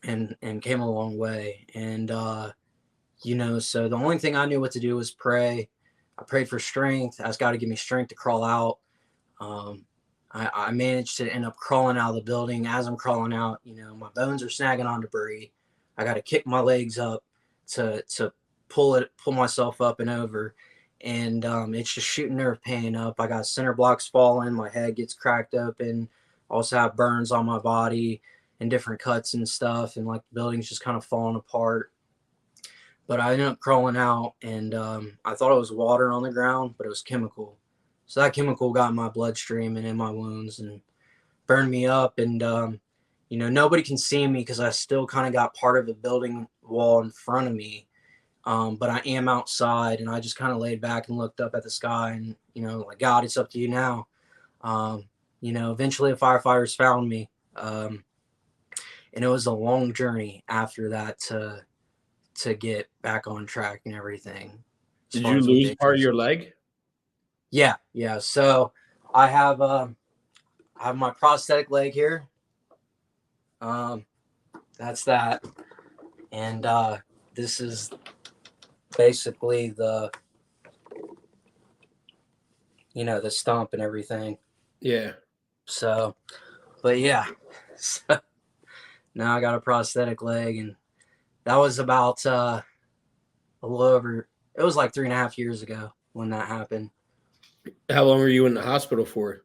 and came a long way. And, you know, so the only thing I knew what to do was pray. I prayed for strength. I asked God to give me strength to crawl out. Um, I managed to end up crawling out of the building. As I'm crawling out, you know, my bones are snagging on debris. I got to kick my legs up to pull myself up and over, and it's just shooting nerve pain up. I got center blocks falling. My head gets cracked open. Also have burns on my body and different cuts and stuff, and like the building's just kind of falling apart. But I ended up crawling out, and I thought it was water on the ground, but it was chemical. So that chemical got in my bloodstream and in my wounds and burned me up. And nobody can see me because I still kind of got part of the building wall in front of me. But I am outside, and I just kind of laid back and looked up at the sky, and like, God, it's up to you now. Eventually the firefighters found me, and it was a long journey after that to get back on track and everything. As Did far you as lose part of addictions. your leg? Yeah, yeah. So I have my prosthetic leg here. Um, that's that, and this is basically the stump and everything. Yeah. So, but yeah, so now I got a prosthetic leg, and that was about a little over. It was like 3.5 years ago when that happened. How long were you in the hospital for?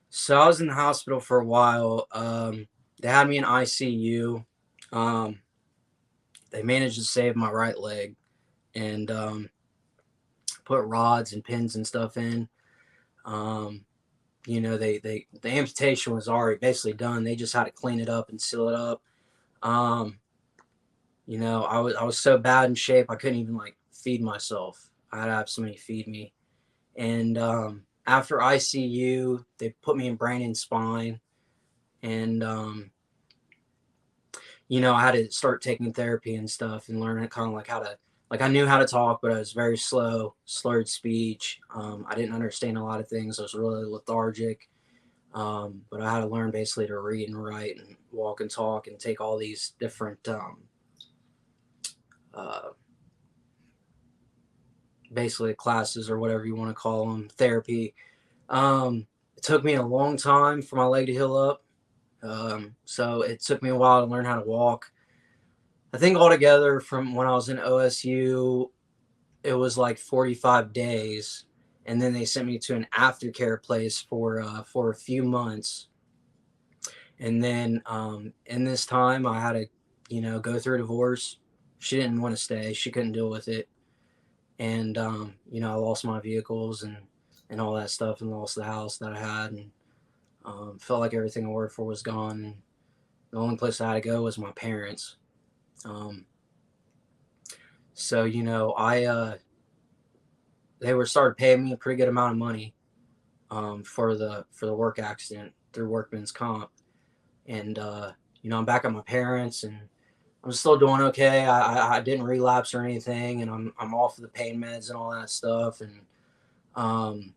So I was in the hospital for a while. They had me in ICU. Um, they managed to save my right leg and put rods and pins and stuff in. Um, the amputation was already basically done. They just had to clean it up and seal it up. Um, I was so bad in shape I couldn't even like feed myself. I had to have somebody feed me. And after ICU, they put me in brain and spine, and I had to start taking therapy and stuff and learning kind of like how to, like, I knew how to talk, but I was very slow, slurred speech. I didn't understand a lot of things. I was really lethargic. But I had to learn basically to read and write and walk and talk and take all these different uh, basically classes or whatever you want to call them, therapy. It took me a long time for my leg to heal up. So it took me a while to learn how to walk. I think altogether from when I was in OSU, it was like 45 days. And then they sent me to an aftercare place for a few months. And then in this time, I had to, go through a divorce. She didn't want to stay. She couldn't deal with it. And, I lost my vehicles and all that stuff, and lost the house that I had, and felt like everything I worked for was gone. And the only place I had to go was my parents. Um, so they were started paying me a pretty good amount of money for the work accident through workman's comp, and I'm back at my parents, and I'm still doing okay. I didn't relapse or anything, and I'm off of the pain meds and all that stuff, and um,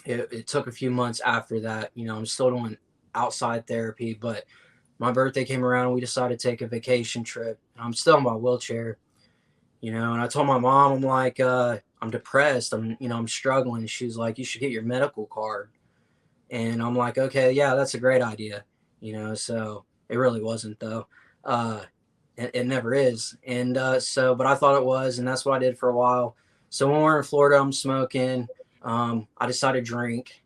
it took a few months after that. I'm still doing outside therapy, but my birthday came around and we decided to take a vacation trip. I'm still in my wheelchair, and I told my mom, I'm like, I'm depressed. I'm struggling. She's like, you should get your medical card. And I'm like, okay, yeah, that's a great idea. So it really wasn't though. Uh, it never is. And but I thought it was, and that's what I did for a while. So when we're in Florida, I'm smoking. I decided to drink,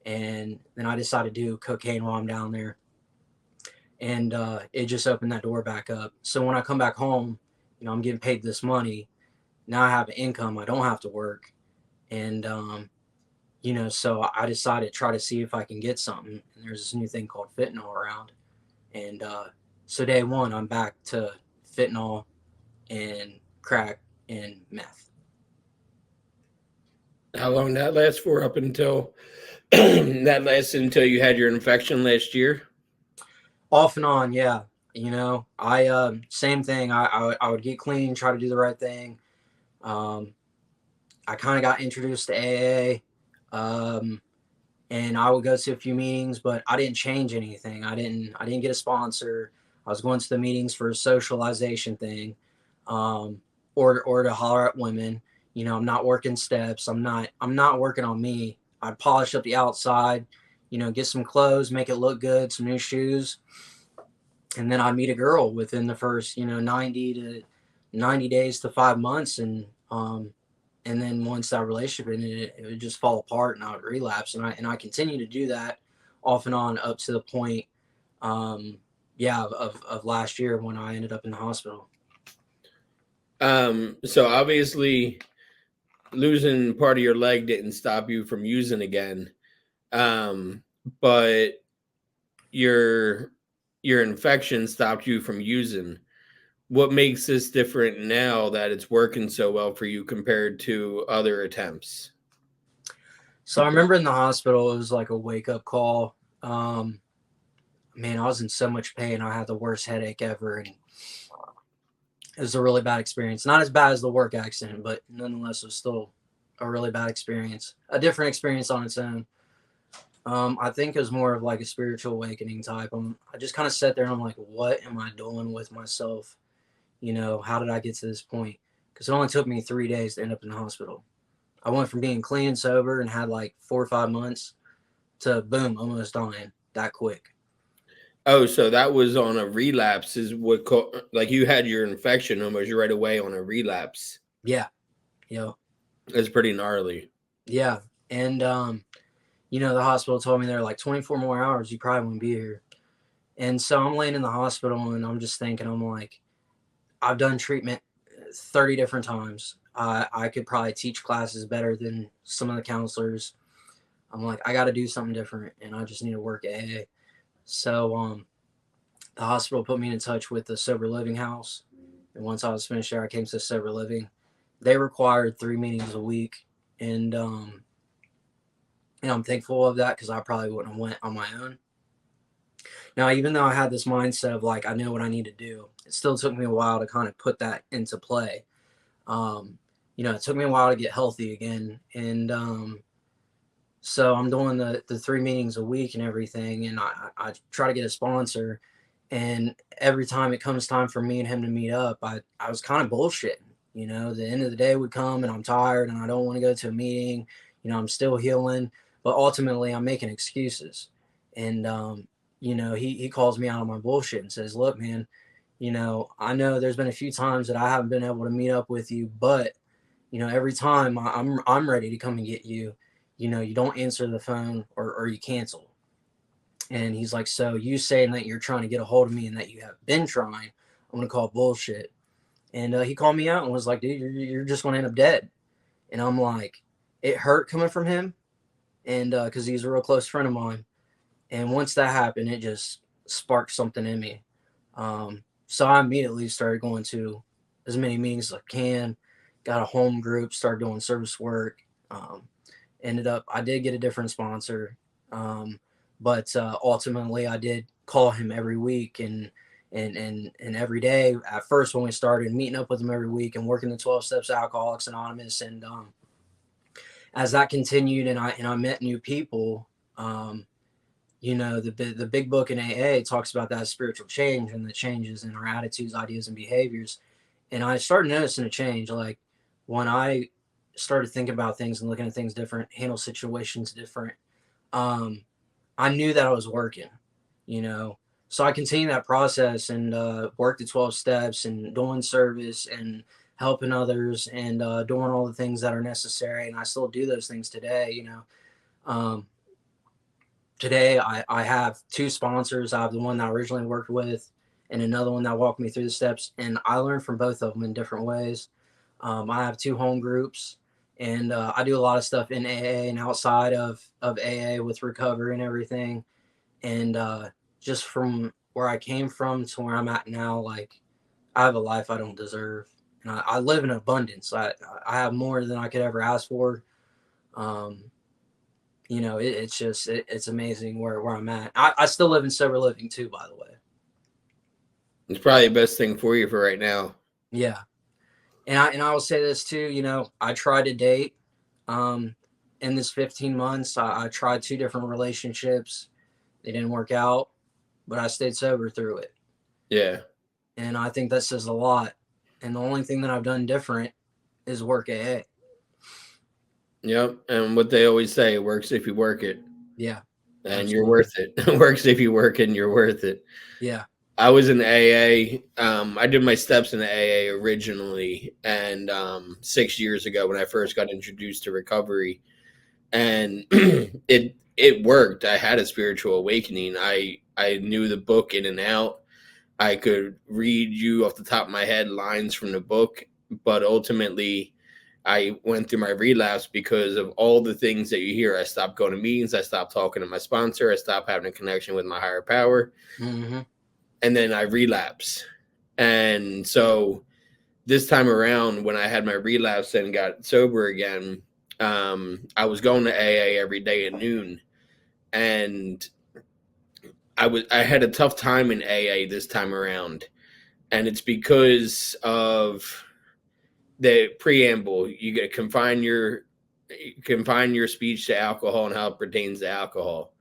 and then I decided to do cocaine while I'm down there, and it just opened that door back up. So when I come back home, I'm getting paid this money. Now I have an income. I don't have to work, and so I decided to try to see if I can get something. And there's this new thing called fentanyl around, and so day one, I'm back to fentanyl and crack and meth. How long that lasts for? Up until that lasted until you had your infection last year? Off and on, yeah. I same thing. I would get clean, try to do the right thing. Um, I kind of got introduced to AA, and I would go to a few meetings, but I didn't change anything. I didn't get a sponsor. I was going to the meetings for a socialization thing, um, or to holler at women. I'm not working steps. I'm not working on me. I'd polish up the outside, get some clothes, make it look good, some new shoes, and then I'd meet a girl within the first 90 days to 5 months, and then once that relationship ended, it would just fall apart, and I would relapse, and I continue to do that off and on up to the point, um, yeah, of last year when I ended up in the hospital. So obviously losing part of your leg didn't stop you from using again. Um, but your infection stopped you from using. What makes this different now that it's working so well for you compared to other attempts? So I remember in the hospital, it was like a wake up call. Man, I was in so much pain. I had the worst headache ever, and it was a really bad experience. Not as bad as the work accident, but nonetheless, it was still a really bad experience. A different experience on its own. I think it was more of like a spiritual awakening type. I just kind of sat there and I'm like, what am I doing with myself? How did I get to this point? Because it only took me 3 days to end up in the hospital. I went from being clean and sober and had like 4 or 5 months to boom, almost dying that quick. Oh, so that was on a relapse, is what like you had your infection almost right away on a relapse. Yeah. You It's pretty gnarly. yeah. And, the hospital told me they're like 24 more hours, you probably won't be here. And so I'm laying in the hospital and I'm just thinking, I'm like, I've done treatment 30 different times. I could probably teach classes better than some of the counselors. I'm like, I got to do something different and I just need to work at AA. So the hospital put me in touch with the sober living house. And once I was finished there, I came to sober living. They required 3 meetings a week. And, I'm thankful of that because I probably wouldn't have went on my own. Now, even though I had this mindset of like, I know what I need to do, it still took me a while to kind of put that into play. It took me a while to get healthy again. And so I'm doing the 3 meetings a week and everything. And I try to get a sponsor. And every time it comes time for me and him to meet up, I was kind of bullshitting. The end of the day would come and I'm tired and I don't want to go to a meeting. I'm still healing, but ultimately I'm making excuses. And, he calls me out on my bullshit and says, look, man, I know there's been a few times that I haven't been able to meet up with you, but, every time I'm ready to come and get you, you don't answer the phone or you cancel. And he's like, so you saying that you're trying to get a hold of me and that you have been trying, I'm going to call bullshit. And he called me out and was like, dude, you're just going to end up dead. And I'm like, it hurt coming from him. And because he's a real close friend of mine. And once that happened, it just sparked something in me. So I immediately started going to as many meetings as I can, got a home group, started doing service work. I did get a different sponsor. But ultimately I did call him every week and every day. At first, when we started meeting up with him every week and working the 12 steps of Alcoholics Anonymous. And as that continued and I met new people, the big book in AA talks about that spiritual change and the changes in our attitudes, ideas, and behaviors. And I started noticing a change. Like when I started thinking about things and looking at things different, handle situations different, I knew that I was working, So I continued that process and worked the 12 steps and doing service and helping others and doing all the things that are necessary. And I still do those things today, Today, I have 2 sponsors. I have the one that I originally worked with and another one that walked me through the steps. And I learned from both of them in different ways. I have 2 home groups. And I do a lot of stuff in AA and outside of AA with recovery and everything. And just from where I came from to where I'm at now, like I have a life I don't deserve. And I live in abundance. I have more than I could ever ask for. It's amazing where I'm at. I still live in sober living too, by the way. It's probably the best thing for you for right now. Yeah. And I will say this too, I tried to date in this 15 months. I tried 2 different relationships. They didn't work out, but I stayed sober through it. Yeah. And I think that says a lot. And the only thing that I've done different is work AA. Yep. And what they always say, it works if you work it. Yeah. And Absolutely. you're worth it. It works if you work it and you're worth it. Yeah. I was in AA. I did my steps in AA originally, and 6 years ago when I first got introduced to recovery, and it worked. I had a spiritual awakening. I knew the book in and out. I could read you off the top of my head lines from the book, but ultimately, I went through my relapse because of all the things that you hear. I stopped going to meetings. I stopped talking to my sponsor. I stopped having a connection with my higher power. Mm-hmm. And then I relapse. And so this time around, when I had my relapse and got sober again, I was going to AA every day at noon. And I had a tough time in AA this time around. And it's because of the preamble. You got to confine your speech to alcohol and how it pertains to alcohol.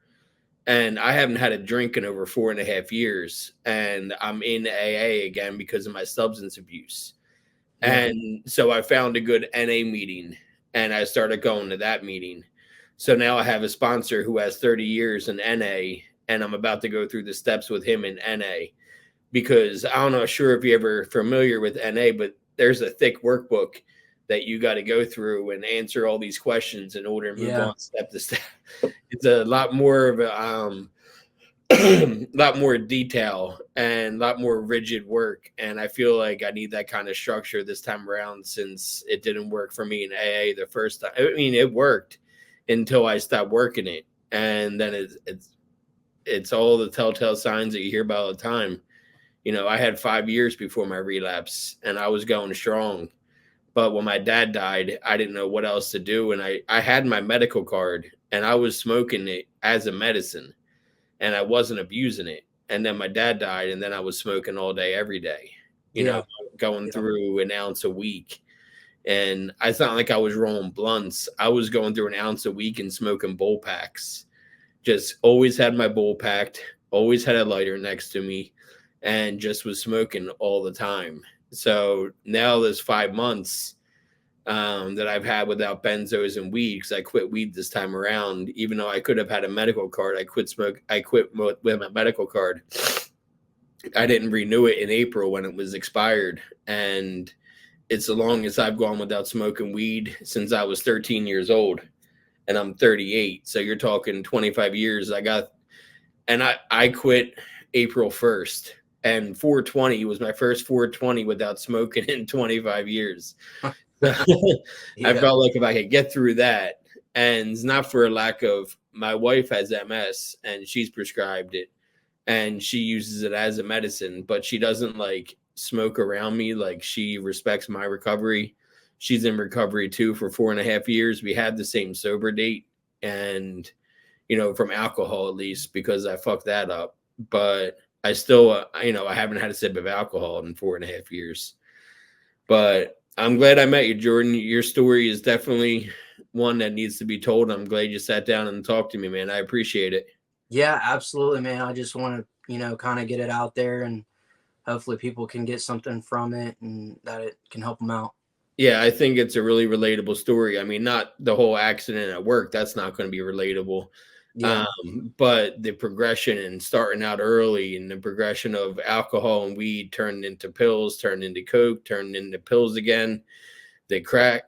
And I haven't had a drink in over 4.5 years, and I'm in AA again because of my substance abuse. Yeah. And so I found a good NA meeting, and I started going to that meeting. So now I have a sponsor who has 30 years in NA, and I'm about to go through the steps with him in NA because I'm not sure if you're ever familiar with NA, but there's a thick workbook that you got to go through and answer all these questions in order to move Yeah. on step to step. It's a lot more of a lot more detail and a lot more rigid work. And I feel like I need that kind of structure this time around since it didn't work for me in AA the first time. I mean, it worked until I stopped working it. And then it's all the telltale signs that you hear about all the time. You know, I had 5 years before my relapse and I was going strong. But when my dad died, I didn't know what else to do. And I had my medical card and I was smoking it as a medicine and I wasn't abusing it. And then my dad died and then I was smoking all day, every day, you know, Yeah. going Yeah. through an ounce a week. And it's not like I was rolling blunts. I was going through an ounce a week and smoking bowl packs. Just always had my bowl packed, always had a lighter next to me, and just was smoking all the time. So now there's 5 months that I've had without benzos and weed because I quit weed this time around. Even though I could have had a medical card, I quit smoke. I quit with my medical card. I didn't renew it in April when it was expired, and it's the longest I've gone without smoking weed since I was 13 years old, and I'm 38. So you're talking 25 years. I quit April 1st. And 420 was my first 420 without smoking in 25 years. I Yeah. felt like if I could get through that, and it's not for a lack of, my wife has MS and she's prescribed it and she uses it as a medicine, but she doesn't like smoke around me. Like she respects my recovery. She's in recovery too for 4.5 years. We had the same sober date and, you know, from alcohol at least because I fucked that up. But I still, I haven't had a sip of alcohol in 4.5 years. But I'm glad I met you, Jordan. Your story is definitely one that needs to be told. I'm glad you sat down and talked to me, man. I appreciate it. Yeah, absolutely, man. I just want to, kind of get it out there and hopefully people can get something from it and that it can help them out. Yeah, I think it's a really relatable story. I mean, not the whole accident at work. That's not going to be relatable. Yeah. But the progression and starting out early and the progression of alcohol and weed turned into pills, turned into coke, turned into pills again. The crack,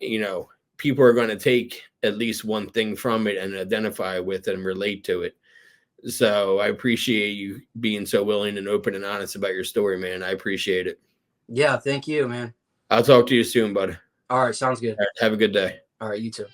people are going to take at least one thing from it and identify with it and relate to it. So I appreciate you being so willing and open and honest about your story, man. I appreciate it. Yeah. Thank you, man. I'll talk to you soon, bud. All right. Sounds good. All right, have a good day. All right. You too.